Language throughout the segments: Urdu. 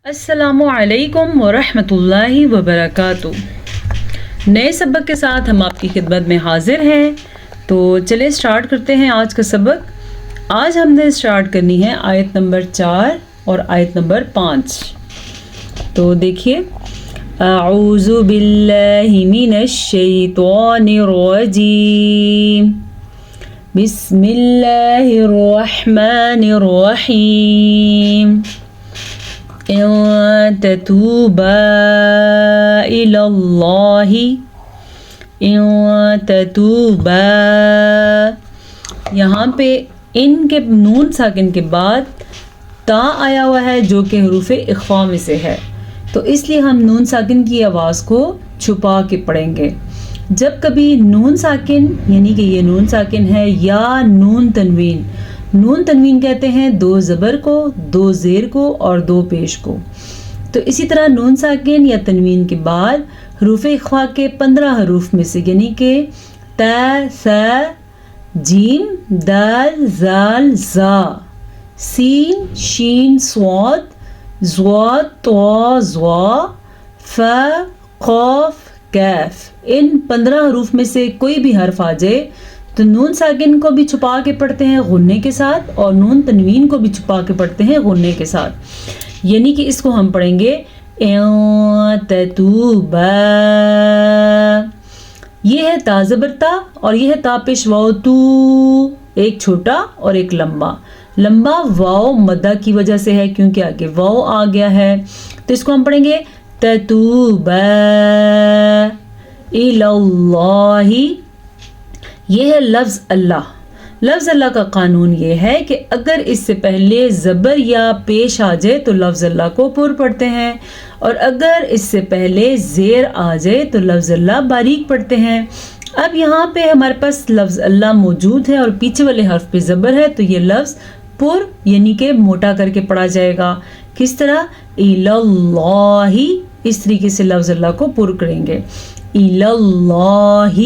السلام علیکم ورحمۃ اللہ وبرکاتہ۔ نئے سبق کے ساتھ ہم آپ کی خدمت میں حاضر ہیں، تو چلے سٹارٹ کرتے ہیں آج کا سبق۔ آج ہم نے سٹارٹ کرنی ہے آیت نمبر 4 اور آیت نمبر 5۔ تو دیکھیے، اعوذ باللہ من الشیطان الرجیم، بسم اللہ الرحمن الرحیم، ان تتوبا الى اللہ، ان تتوبا، یہاں پہ ان کے نون ساکن کے بعد تا آیا ہوا ہے جو کہ حروف اخفا میں سے ہے، تو اس لیے ہم نون ساکن کی آواز کو چھپا کے پڑھیں گے۔ جب کبھی نون ساکن یعنی کہ یہ نون ساکن ہے یا نون تنوین، نون تنوین کہتے ہیں 2 زبر کو، 2 زیر کو اور 2 پیش کو، تو اسی طرح نون ساکن یا تنوین کے بعد حروف اخفا کے 15 حروف میں سے یعنی کہ تا، ثا، جیم، دال، زال، زا، سین، شین، صاد، ضا، طا، ظا، فا، قاف، کیف، ان 15 حروف میں سے کوئی بھی حرف آ جائے تو نون ساکن کو بھی چھپا کے پڑھتے ہیں غنّے کے ساتھ اور نون تنوین کو بھی چھپا کے پڑھتے ہیں غنّے کے ساتھ، یعنی کہ اس کو ہم پڑھیں گے ان تتوبا۔ یہ ہے تا زبر تا اور یہ ہے تا پیش واو تو، ایک چھوٹا اور ایک لمبا۔ لمبا واو مدہ کی وجہ سے ہے کیونکہ آگے واو آ گیا ہے، تو اس کو ہم پڑھیں گے تتوبا الی اللہ۔ یہ ہے لفظ اللہ۔ لفظ اللہ کا قانون یہ ہے کہ اگر اس سے پہلے زبر یا پیش آ جائے تو لفظ اللہ کو پر پڑھتے ہیں، اور اگر اس سے پہلے زیر آ جائے تو لفظ اللہ باریک پڑھتے ہیں۔ اب یہاں پہ ہمارے پاس لفظ اللہ موجود ہے اور پیچھے والے حرف پہ زبر ہے، تو یہ لفظ پر یعنی کہ موٹا کر کے پڑھا جائے گا۔ کس طرح؟ الی اللہ، اس طریقے سے لفظ اللہ کو پر کریں گے، الی اللہ۔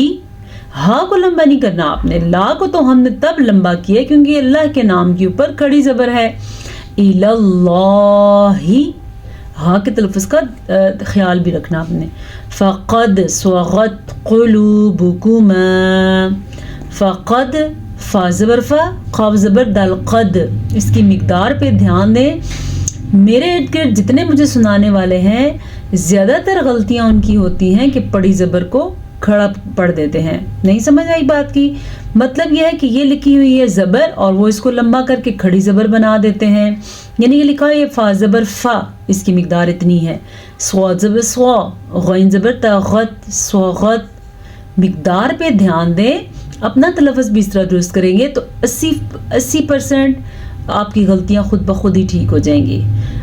ہاں کو لمبا نہیں کرنا آپ نے، لا کو تو ہم نے تب لمبا کیا کیونکہ اللہ کے نام کے اوپر کھڑی زبر ہے، الی اللہ۔ ہاں کے تلفظ کا خیال بھی رکھنا آپ نے۔ فقد صغت قلوبکما، فقد، فا زبر فا، قاف زبر دال، قد، اس کی مقدار پہ دھیان دیں۔ میرے ارد گرد جتنے مجھے سنانے والے ہیں زیادہ تر غلطیاں ان کی ہوتی ہیں کہ پڑی زبر کو کھڑا پڑھ دیتے ہیں۔ نہیں سمجھ آئی بات کی؟ مطلب یہ ہے کہ یہ لکھی ہوئی ہے زبر اور وہ اس کو لمبا کر کے کھڑی زبر بنا دیتے ہیں، یعنی یہ لکھا ہے یہ فا زبر فا، اس کی مقدار اتنی ہے، صاد زبر صا، غین زبر تا، غت، صغت۔ مقدار پہ دھیان دیں، اپنا تلفظ بھی اس طرح درست کریں گے تو 80% آپ کی غلطیاں خود بخود ہی ٹھیک ہو جائیں گی۔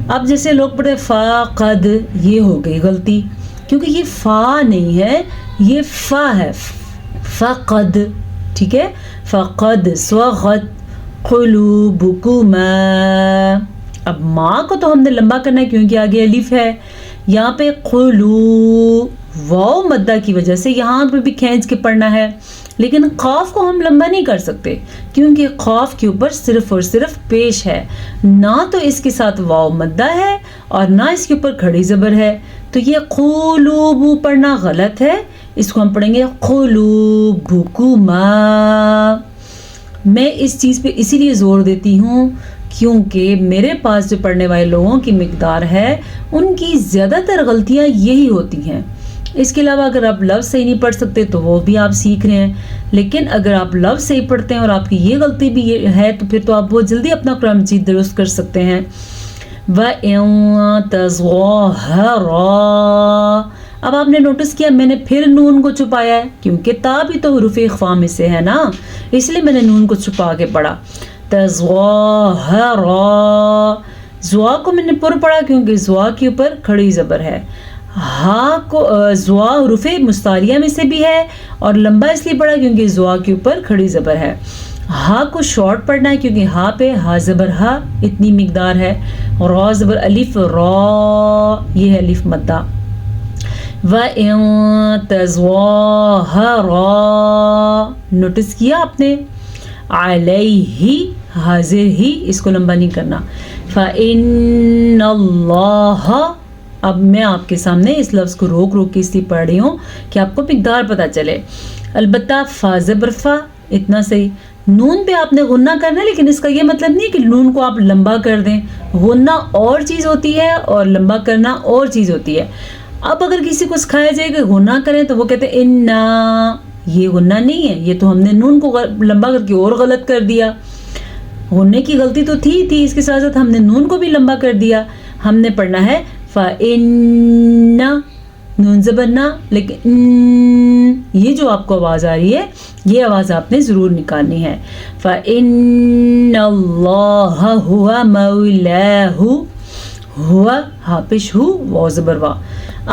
اب جیسے لوگ پڑھتے فا قد، یہ ہو گئی غلطی کیونکہ یہ فا نہیں ہے، یہ فا ہے، فقد، ٹھیک ہے، فقد صغت قلوبکما۔ اب ماں کو تو ہم نے لمبا کرنا ہے کیونکہ آگے الف ہے، یہاں پہ قلو، واو مدہ کی وجہ سے یہاں پہ بھی کھینچ کے پڑھنا ہے، لیکن قاف کو ہم لمبا نہیں کر سکتے کیونکہ قاف کے اوپر صرف اور صرف پیش ہے، نہ تو اس کے ساتھ واو مدہ ہے اور نہ اس کے اوپر کھڑی زبر ہے، تو یہ قلوب پڑھنا غلط ہے، اس کو ہم پڑھیں گے قلوبکما۔ میں اس چیز پہ اسی لیے زور دیتی ہوں کیونکہ میرے پاس جو پڑھنے والے لوگوں کی مقدار ہے ان کی زیادہ تر غلطیاں یہی ہوتی ہیں۔ اس کے علاوہ اگر آپ لفظ صحیح نہیں پڑھ سکتے تو وہ بھی آپ سیکھ رہے ہیں، لیکن اگر آپ لفظ صحیح پڑھتے ہیں اور آپ کی یہ غلطی بھی ہے تو پھر تو آپ بہت جلدی اپنا قرآن مجید درست کر سکتے ہیں۔ وَإِن تَظَاهَرَا، اب آپ نے نوٹس کیا میں نے پھر نون کو چھپایا ہے کیونکہ تا بھی تو حروف اخفا میں سے ہے نا، اس لیے میں نے نون کو چھپا کے پڑھا۔ تظاہرا، زوا کو میں نے پر پڑھا کیونکہ زوا کے اوپر کھڑی زبر ہے، ہاں کو زوا حروف مستعلیہ میں سے بھی ہے اور لمبا اس لیے پڑھا کیونکہ زوا کے اوپر کھڑی زبر ہے۔ ہا کو شارٹ پڑھنا ہے کیونکہ ہا پہ ہا زبر ہا اتنی مقدار ہے، را زبر الف را، یہ ہے الف مدہ۔ وَإِن تَظَاهَرَا، نوٹس کیا آپ نے، علیہ، حاضر ہی، اس کو لمبا نہیں کرنا، فَإِنَّ اللَّهَ. اب میں آپ کے سامنے اس لفظ کو روک روک کے اس لیے پڑھ رہی ہوں کہ آپ کو مقدار پتہ چلے. البتہ فا زبر فا اتنا صحیح. نون پہ آپ نے غنہ کرنا ہے، لیکن اس کا یہ مطلب نہیں کہ نون کو آپ لمبا کر دیں. غنہ اور چیز ہوتی ہے اور لمبا کرنا اور چیز ہوتی ہے. اب اگر کسی کو سکھایا جائے کہ غنہ کریں تو وہ کہتے ہیں انا، یہ غنہ نہیں ہے، یہ تو ہم نے نون کو لمبا کر کے اور غلط کر دیا. غنے کی غلطی تو تھی اس کے ساتھ ساتھ ہم نے نون کو بھی لمبا کر دیا. ہم نے پڑھنا ہے فَإِنَّ، نون زبر نہ، لیکن یہ جو آپ کو آواز آ رہی ہے یہ آواز آپ نے ضرور نکالنی ہے. فَإِنَّ اللَّهَ هُوَ مَوْلَاهُ، ہوا ہاپش ہو واو زبر وا.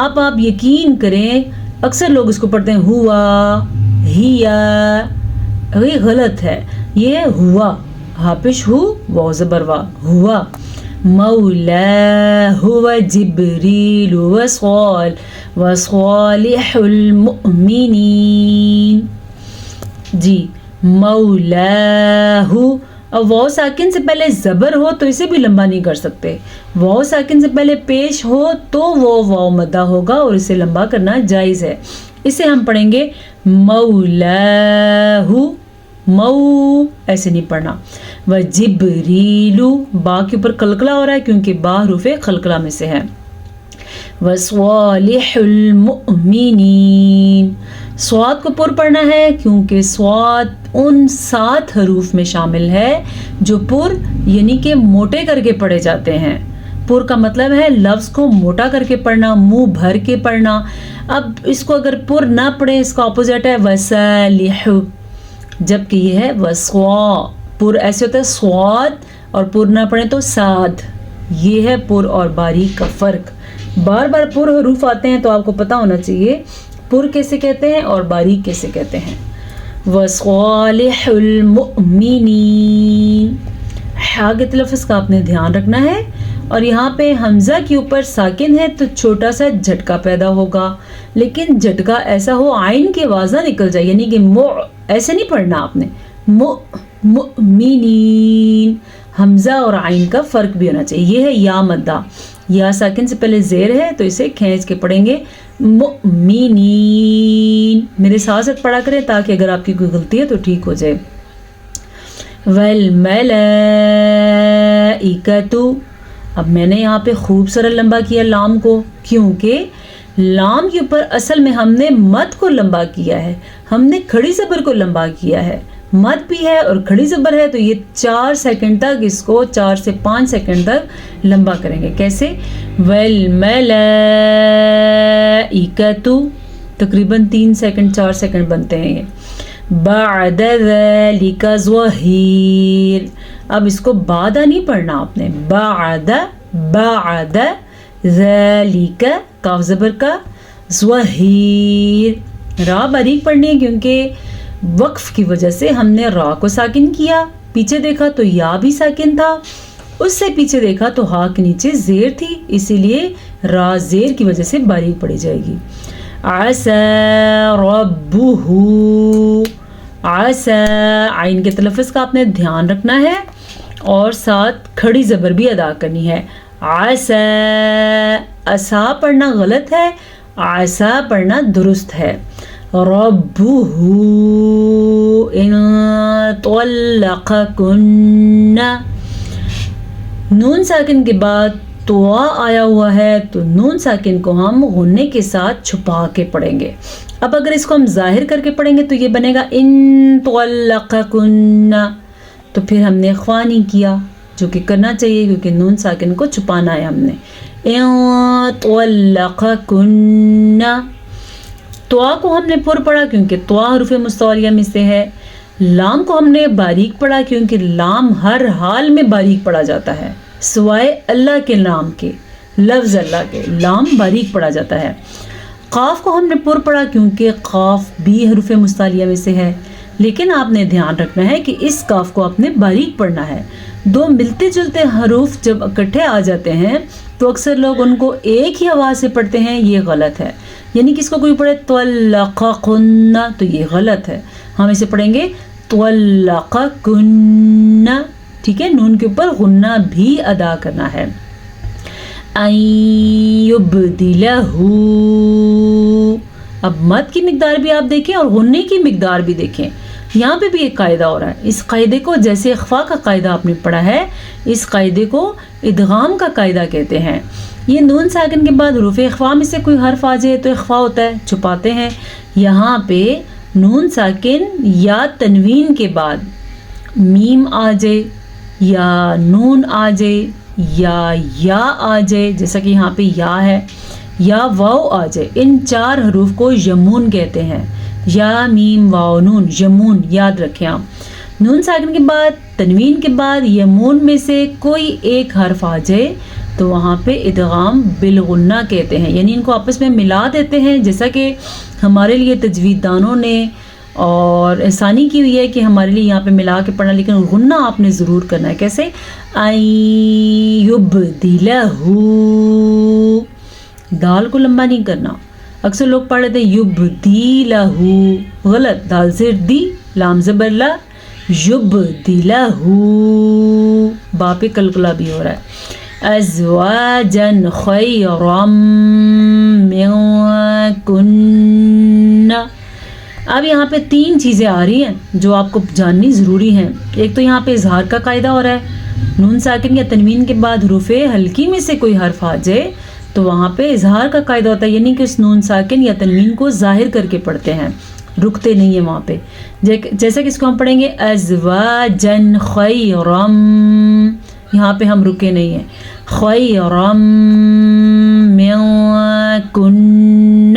آپ یقین کریں اکثر لوگ اس کو پڑھتے ہیں ہوا ہیا، یہ غلط ہے. یہ ہوا ہاپش ہو واو زبر وا، ہوا. مولا ہوا جبریل وصالح المؤمنین. جی مولا ہو. اب واو ساکن سے پہلے زبر ہو تو اسے بھی لمبا نہیں کر سکتے. واو ساکن سے پہلے پیش ہو تو وہ واو مدہ ہوگا اور اسے لمبا کرنا جائز ہے. اسے ہم پڑھیں گے مولا ہو، مو ایسے نہیں پڑھنا. وجبریل، با کے اوپر قلقلہ ہو رہا ہے کیونکہ با حروف قلقلہ میں سے ہے. وصالح المؤمنین، سواد کو پر پڑھنا ہے کیونکہ سواد ان 7 حروف میں شامل ہے جو پر یعنی کہ موٹے کر کے پڑھے جاتے ہیں. پر کا مطلب ہے لفظ کو موٹا کر کے پڑھنا، منہ بھر کے پڑھنا. اب اس کو اگر پر نہ پڑھیں اس کا اپوزٹ ہے وصالح، جبکہ یہ ہے وسوا. پر ایسے ہوتا ہے سواد اور پر نہ پڑھیں تو ساد. یہ ہے پر اور باریک کا فرق. بار بار پر حروف آتے ہیں تو آپ کو پتا ہونا چاہیے پر کیسے کہتے ہیں اور باریک کیسے کہتے ہیں. وصالح المؤمنین، ہا کے تلفظ کا آپ نے دھیان رکھنا ہے. اور یہاں پہ حمزہ کے اوپر ساکن ہے تو چھوٹا سا جھٹکا پیدا ہوگا، لیکن جھٹکا ایسا ہو عین کی آواز نہ نکل جائے، یعنی کہ مو ایسے نہیں پڑھنا آپ نے. مؤمنین، حمزہ اور عین کا فرق بھی ہونا چاہیے. یہ ہے یا مدہ، یا ساکن سے پہلے زیر ہے تو اسے کھینچ کے پڑھیں گے مؤمنین. میرے ساتھ ساتھ پڑھا کریں تاکہ اگر آپ کی کوئی غلطی ہے تو ٹھیک ہو جائے. والملائکۃ، اب میں نے یہاں پہ خوب سارا لمبا کیا لام کو، کیونکہ لام کے اوپر اصل میں ہم نے مد کو لمبا کیا ہے، ہم نے کھڑی زبر کو لمبا کیا ہے. مد بھی ہے اور کھڑی زبر ہے تو یہ 4 سیکنڈ تک، اس کو 4 سے 5 سیکنڈ تک لمبا کریں گے. کیسے؟ والملائکۃ، تقریباً 3 سیکنڈ 4 سیکنڈ بنتے ہیں یہ. بعد ذلک ظہیر، اب اس کو بعدہ نہیں پڑھنا آپ نے، بعد ذلک کاف زبر کا، ظہیر را باریک پڑھنی ہے کیونکہ وقف کی وجہ سے ہم نے را کو ساکن کیا. پیچھے دیکھا تو یا بھی ساکن تھا، اس سے پیچھے دیکھا تو ہا کے نیچے زیر تھی، اسی لیے را زیر کی وجہ سے باریک پڑھی جائے گی. عسى ربه، عسى عین کے تلفظ کا آپ نے دھیان رکھنا ہے اور ساتھ کھڑی زبر بھی ادا کرنی ہے. عسى، اسا پڑھنا غلط ہے، عسى پڑھنا درست ہے. ربه ان طلقكن، نون ساکن کے بعد تو آیا ہوا ہے تو نون ساکن کو ہم غنے کے ساتھ چھپا کے پڑھیں گے. اب اگر اس کو ہم ظاہر کر کے پڑھیں گے تو یہ بنے گا ان طلقكن، تو پھر ہم نے اخفا نہیں کیا جو کہ کرنا چاہیے کیونکہ نون ساکن کو چھپانا ہے ہم نے. ان طلقكن، توا کو ہم نے پر پڑھا کیونکہ توا حروف مستعلیہ میں سے ہے. لام کو ہم نے باریک پڑھا کیونکہ لام ہر حال میں باریک پڑھا جاتا ہے سوائے اللہ کے نام کے، لفظ اللہ کے لام باریک پڑھا جاتا ہے. قاف کو ہم نے پر پڑھا کیونکہ قاف بھی حروف مستعلیہ میں سے ہے، لیکن آپ نے دھیان رکھنا ہے کہ اس قاف کو آپ نے باریک پڑھنا ہے. 2 ملتے جلتے حروف جب اکٹھے آ جاتے ہیں تو اکثر لوگ ان کو ایک ہی آواز سے پڑھتے ہیں، یہ غلط ہے. یعنی کہ اس کو کوئی پڑھے طلقکن تو یہ غلط ہے. ہم اسے پڑھیں گے طلقکن، ٹھیک ہے, نون کے اوپر غنہ بھی ادا کرنا ہے. ان یبدلہ, اب مد کی مقدار بھی آپ دیکھیں اور غنے کی مقدار بھی دیکھیں. یہاں پہ بھی ایک قاعدہ ہو رہا ہے. اس قاعدے کو جیسے اخفا کا قاعدہ آپ نے پڑھا ہے, اس قاعدے کو ادغام کا قاعدہ کہتے ہیں. یہ نون ساکن کے بعد حروف اخفا میں سے کوئی حرف آ جائے تو اخفا ہوتا ہے, چھپاتے ہیں. یہاں پہ نون ساکن یا تنوین کے بعد میم آ جائے یا نون آ جائے یا آ جائے, جیسا کہ یہاں پہ یا ہے, یا واو آ جائے, ان 4 حروف کو یمون کہتے ہیں. یا میم واو نون, یمون, یاد رکھیں آپ. نون ساکن کے بعد تنوین کے بعد یمون میں سے کوئی ایک حرف آ جائے تو وہاں پہ ادغام بالغنہ کہتے ہیں, یعنی ان کو آپس میں ملا دیتے ہیں. جیسا کہ ہمارے لیے تجوید دانوں نے اور آسانی کی ہوئی ہے کہ ہمارے لیے یہاں پہ ملا کے پڑھنا, لیکن غنہ آپ نے ضرور کرنا ہے. کیسے؟ ان یبدلہ, دال کو لمبا نہیں کرنا. اکثر لوگ پڑھ لیتے ہیں یبدلہ, غلط, دال زیر دی, لام زبر لا, یبدلہ, با پہ قلقلہ بھی ہو رہا ہے. ازواجا خیرا منکن. اب یہاں پہ 3 چیزیں آ رہی ہیں جو آپ کو جاننی ضروری ہیں. ایک تو یہاں پہ اظہار کا قاعدہ ہو رہا ہے. نون ساکن یا تنوین کے بعد حروف ہلکی میں سے کوئی حرف آ جائے تو وہاں پہ اظہار کا قاعدہ ہوتا ہے, یعنی کہ اس نون ساکن یا تنوین کو ظاہر کر کے پڑھتے ہیں, رکتے نہیں ہیں وہاں پہ. جیسا کہ اس کو ہم پڑھیں گے ازواجا خیرا, یہاں پہ ہم رکے نہیں ہیں. خیرا منکن,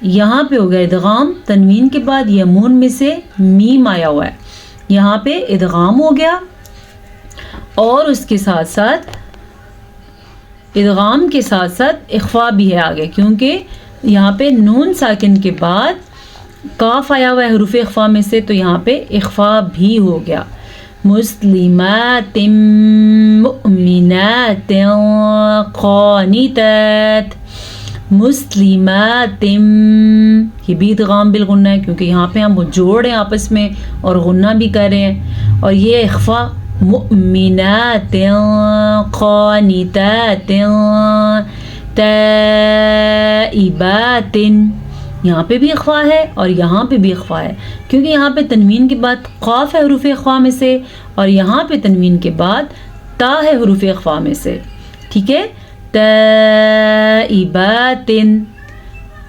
یہاں پہ ہو گیا ادغام. تنوین کے بعد یمون میں سے میم آیا ہوا ہے, یہاں پہ ادغام ہو گیا, اور اس کے ساتھ ساتھ ادغام کے ساتھ ساتھ اخفا بھی ہے آگے, کیونکہ یہاں پہ نون ساکن کے بعد کاف آیا ہوا ہے حروف اخفا میں سے, تو یہاں پہ اخفا بھی ہو گیا. مسلمات مؤمنات قانتات, مسلمات, یہ بھی ادغام بالغنہ ہے کیونکہ یہاں پہ ہم جوڑ رہے ہیں آپس میں اور غنہ بھی کر رہے ہیں. اور یہ اخفا مؤمنات قانتات تائبات, یہاں پہ بھی اخفا ہے اور یہاں پہ بھی اخفا ہے, کیونکہ یہاں پہ تنوین کے بعد قاف ہے حروف اخفا میں سے, اور یہاں پہ تنوین کے بعد تا ہے حروف اخفا میں سے. ٹھیک ہے, تائبات,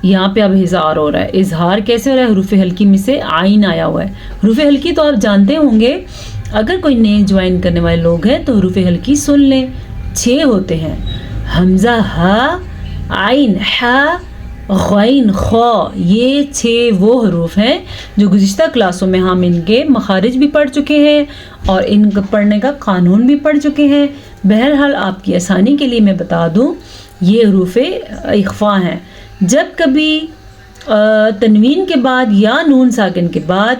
یہاں پہ اب اظہار ہو رہا ہے. اظہار کیسے ہو رہا ہے؟ حروف ہلکی میں سے عین آیا ہوا ہے. حروف ہلکی تو آپ جانتے ہوں گے, اگر کوئی نئے جوائن کرنے والے لوگ ہیں تو حروف ہلکی سن لیں. 6 ہوتے ہیں, حمزہ ہا, عین ہا, غین خا. یہ 6 وہ حروف ہیں جو گزشتہ کلاسوں میں ہم ان کے مخارج بھی پڑھ چکے ہیں اور ان کو پڑھنے کا قانون بھی پڑھ چکے ہیں. بہرحال آپ کی آسانی کے لیے میں بتا دوں, یہ حروف اخفا ہیں. جب کبھی تنوین کے بعد یا نون ساکن کے بعد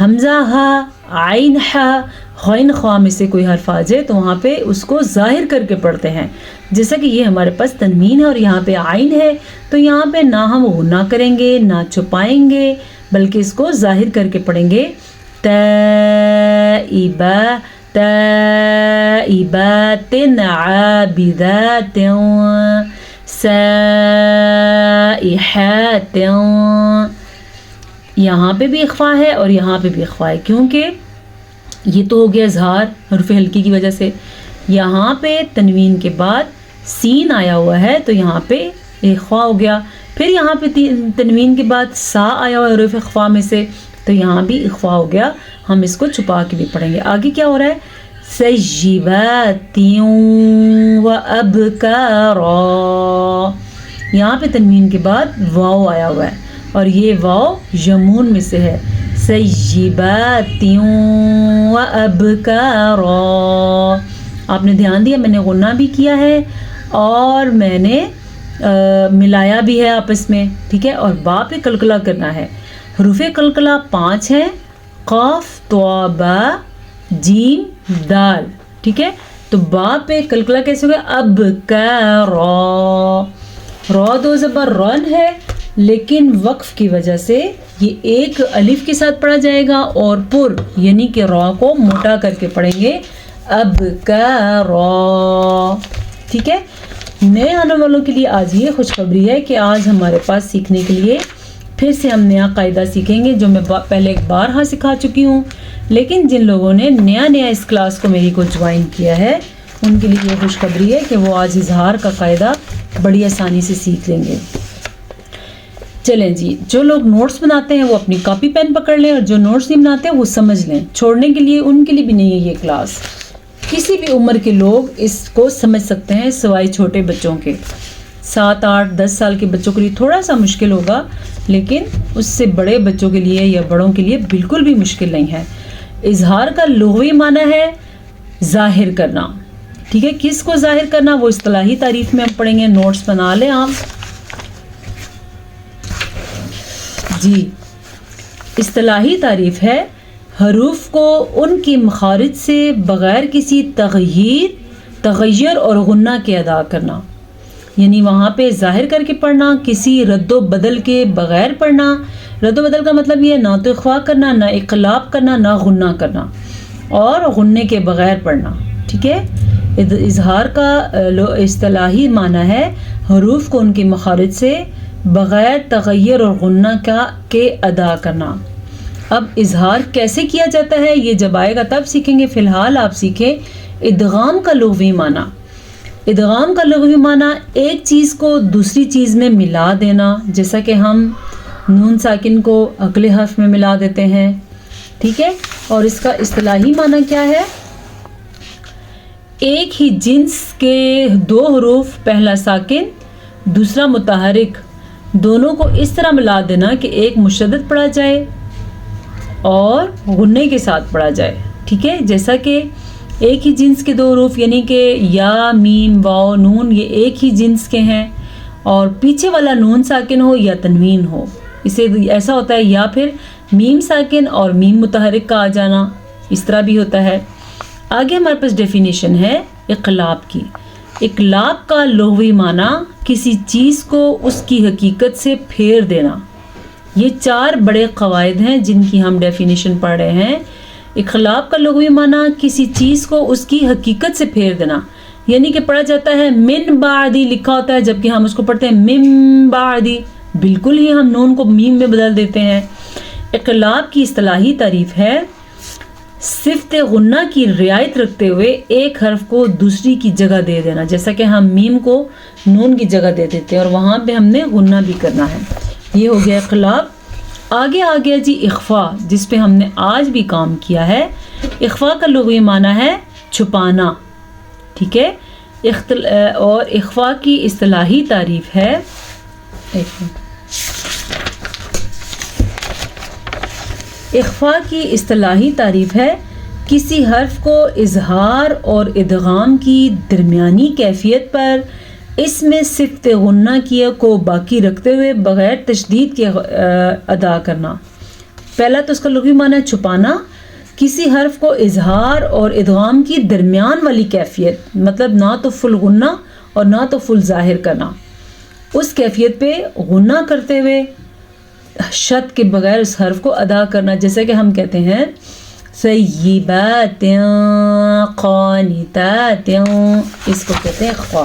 حمزہ ہا, عین ہا, غین خا میں سے کوئی حرف آ جائے تو وہاں پہ اس کو ظاہر کر کے پڑھتے ہیں. جیسا کہ یہ ہمارے پاس تنوین ہے اور یہاں پہ عین ہے, تو یہاں پہ نہ ہم غنہ کریں گے نہ چھپائیں گے, بلکہ اس کو ظاہر کر کے پڑھیں گے. تائبہ, تائبات, عابدات, سائحات. یہاں پہ بھی اخفا ہے اور یہاں پہ بھی اخفا ہے, کیونکہ یہ تو ہو گیا اظہار حروف ہلکی کی وجہ سے. یہاں پہ تنوین کے بعد سین آیا ہوا ہے تو یہاں پہ اخفا ہو گیا. پھر یہاں پہ تنوین کے بعد سا آیا ہوا ہے حروف اخفا میں سے, تو یہاں بھی اخفا ہو گیا. ہم اس کو چھپا کے بھی پڑھیں گے. آگے کیا ہو رہا ہے؟ سجبات و ابکارا, یہاں پہ تنوین کے بعد واو آیا ہوا ہے اور یہ واو یمون میں سے ہے. سجبات و ابکارا, آپ نے دھیان دیا, میں نے غنہ بھی کیا ہے اور میں نے ملایا بھی ہے آپس میں. ٹھیک ہے, اور با پہ قلقلہ کرنا ہے. حروف قلقلہ 5 ہیں, قاف, طا, با, جیم, دال. ٹھیک ہے, تو با پہ قلقلہ کیسے ہوگا؟ اب کا را, را 2 زبر رن ہے, لیکن وقف کی وجہ سے یہ ایک الف کے ساتھ پڑھا جائے گا اور پر یعنی کہ را کو موٹا کر کے پڑھیں گے. ابکارا. ٹھیک ہے. نئے آنے والوں کے لیے آج یہ خوشخبری ہے کہ آج ہمارے پاس سیکھنے کے لیے پھر سے ہم نیا قاعدہ سیکھیں گے جو میں پہلے ایک بار ہاں سکھا چکی ہوں، لیکن جن لوگوں نے نیا اس کلاس کو میری کو جوائن کیا ہے ان کے لیے یہ خوشخبری ہے کہ وہ آج اظہار کا قاعدہ بڑی آسانی سے سیکھ لیں گے. چلیں جی، جو لوگ نوٹس بناتے ہیں وہ اپنی کاپی پین پکڑ لیں، اور جو نوٹس نہیں بناتے وہ سمجھ لیں. چھوڑنے کے لیے ان کے لیے بھی نہیں ہے یہ کلاس. کسی بھی عمر کے لوگ اس کو سمجھ سکتے ہیں سوائے چھوٹے بچوں کے. 7 8 10 سال کے بچوں کے لیے تھوڑا سا مشکل ہوگا، لیکن اس سے بڑے بچوں کے لیے یا بڑوں کے لیے بالکل بھی مشکل نہیں ہے. اظہار کا لغوی معنی ہے ظاہر کرنا. ٹھیک ہے. کس کو ظاہر کرنا وہ اصطلاحی تعریف میں ہم پڑھیں گے. نوٹس بنا لیں آپ. جی، اصطلاحی تعریف ہے حروف کو ان کی مخارج سے بغیر کسی تغیر اور غنہ کے ادا کرنا. یعنی وہاں پہ ظاہر کر کے پڑھنا، کسی رد و بدل کے بغیر پڑھنا. رد و بدل کا مطلب یہ نہ تو اخفا کرنا، نہ اقلاب کرنا، نہ غنہ کرنا، اور غنے کے بغیر پڑھنا. ٹھیک ہے. اظہار کا اصطلاحی معنی ہے حروف کو ان کی مخارج سے بغیر تغیر اور غنہ کے ادا کرنا. اب اظہار کیسے کیا جاتا ہے یہ جب آئے گا تب سیکھیں گے. فی الحال آپ سیکھیں ادغام کا لغوی معنی. ادغام کا لغوی معنی ایک چیز کو دوسری چیز میں ملا دینا، جیسا کہ ہم نون ساکن کو اگلے حرف میں ملا دیتے ہیں. ٹھیک ہے. اور اس کا اصطلاحی معنی کیا ہے؟ ایک ہی جنس کے 2 حروف، پہلا ساکن دوسرا متحرک، دونوں کو اس طرح ملا دینا کہ ایک مشدد پڑھا جائے اور غنے کے ساتھ پڑھا جائے. ٹھیک ہے. جیسا کہ ایک ہی جنس کے 2 حروف یعنی کہ یا میم واو نون، یہ ایک ہی جنس کے ہیں، اور پیچھے والا نون ساکن ہو یا تنوین ہو. اسے ایسا ہوتا ہے یا پھر میم ساکن اور میم متحرک کا آ جانا، اس طرح بھی ہوتا ہے. آگے ہمارے پاس ڈیفینیشن ہے اقلاب کی. اقلاب کا لغوی معنی کسی چیز کو اس کی حقیقت سے پھیر دینا. یہ 4 بڑے قواعد ہیں جن کی ہم ڈیفینیشن پڑھ رہے ہیں. اقلاب کا لغوی معنی کسی چیز کو اس کی حقیقت سے پھیر دینا، یعنی کہ پڑھا جاتا ہے من بعدی لکھا ہوتا ہے جبکہ ہم اس کو پڑھتے ہیں من بعدی، بالکل ہی ہم نون کو میم میں بدل دیتے ہیں. اقلاب کی اصطلاحی تعریف ہے صفت غنہ کی رعایت رکھتے ہوئے ایک حرف کو دوسری کی جگہ دے دینا، جیسا کہ ہم میم کو نون کی جگہ دے دیتے ہیں اور وہاں پہ ہم نے غنہ بھی کرنا ہے. یہ ہو گیا اقلاب. آگے آ گیا جی اخفا، جس پہ ہم نے آج بھی کام کیا ہے. اخفا کا لغوی معنی ہے چھپانا. ٹھیک ہے. اور اخفا کی اصطلاحی تعریف ہے اخفا کی اصطلاحی تعریف ہے کسی حرف کو اظہار اور ادغام کی درمیانی کیفیت پر اس میں صفت غنہ کی کو باقی رکھتے ہوئے بغیر تشدید کے ادا کرنا. پہلا تو اس کا لغوی معنی ہے چھپانا، کسی حرف کو اظہار اور ادغام کی درمیان والی کیفیت، مطلب نہ تو فل غنہ اور نہ تو فل ظاہر کرنا، اس کیفیت پہ غنہ کرتے ہوئے شد کے بغیر اس حرف کو ادا کرنا. جیسے کہ ہم کہتے ہیں سیبات قانتات، اس کو کہتے ہیں اخفا.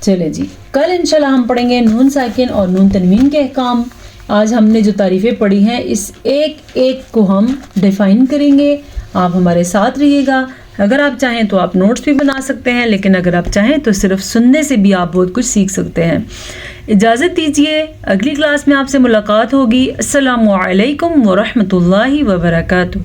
چلے جی، کل انشاءاللہ ہم پڑھیں گے نون ساکن اور نون تنوین کے احکام. آج ہم نے جو تعریفیں پڑھی ہیں اس ایک کو ہم ڈیفائن کریں گے. آپ ہمارے ساتھ رہیے گا. اگر آپ چاہیں تو آپ نوٹس بھی بنا سکتے ہیں، لیکن اگر آپ چاہیں تو صرف سننے سے بھی آپ بہت کچھ سیکھ سکتے ہیں. اجازت دیجیے، اگلی کلاس میں آپ سے ملاقات ہوگی. السلام علیکم ورحمۃ اللہ وبرکاتہ.